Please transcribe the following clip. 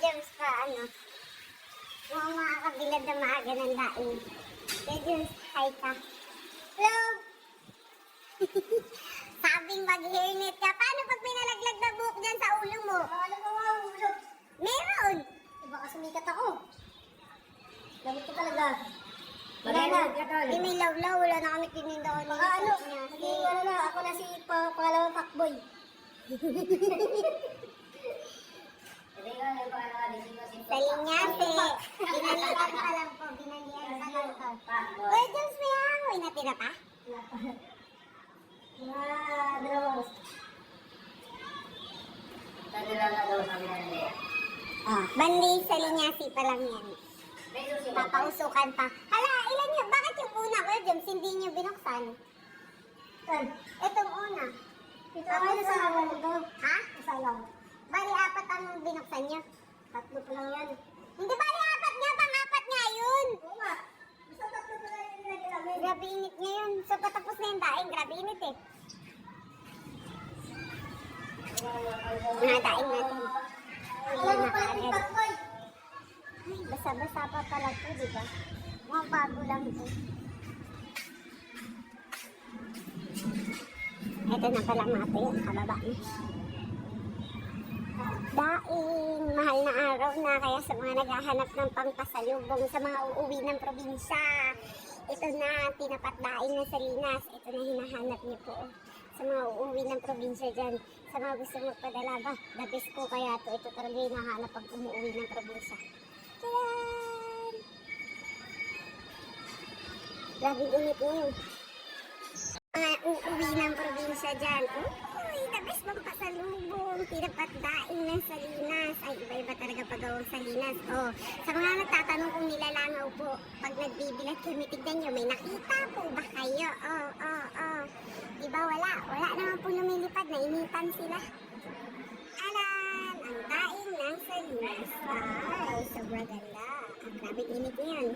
James pa, mukhang makakabilad na maaga ng daing. Kuya James, hi ka. Hello! Sabing mag-hairnet ka. Paano pag may nalaglag na buhok dyan sa ulo mo? Ano ba mga ulo? Meron! Baka sumikat ako. Lamit ko talaga. Wala na. Hindi may lawlaw. Wala na kami tinindaw niya. Baka ano? Hindi, wala na. Ako na si pangalawang fuckboy. Sa linyase. Binalian pa lang po. Binalian pa lang po. Kuya James, may hangoy na tira pa? Dalawa. Bandi sa linyasi pa lang yan. Papausukan pa. Hala, ilan yun? Bakit yung una ko, James, hindi nyo binuksan? Itong una. Ito sa awan ito. Ha? Isa lang. Bali, 4 ang binuksan nyo. 3 pa lang yan. Hindi bali, 4 nga. Pang-4 nga yun. Oo nga. Basta 3 pa lang yung nilagay. Grabe init ngayon. So, patapos na yung daing. Grabe init eh. Mga daing natin. Alam mo pala yung patkoy. Ay, basa-basa pa pala ito, di ba? Mga bago lang ito. Ito na pala mati, ang kababa niya. Daing, mahal na araw na, kaya sa mga naghahanap ng pangpasalubong sa mga uuwi ng probinsya. Ito na, tinapat daing na Salinas. Ito na hinahanap niyo po. Sa mga uuwi ng probinsya dyan, sa mga gusto magpadala ba, the best ko kaya ito talaga yung nahanap pag umuwi ng probinsya. Tadaan! Grabe init ngayon. Mga uuwi ng probinsya dyan, uy, the best magpasalubong, tinapat daing ng Salinas. Ay, iba-iba talaga pagawang Salinas. Oh, sa mga nagtatanong kung nilalangaw po, pag nagbibilat kami, tignan nyo, may nakita po ba kayo? Oh. Diba wala naman po lumilipad, nainitan sila. Alan, ang daing ng Salinas. Ay, sobrang ganda. Ang grabe init niyan.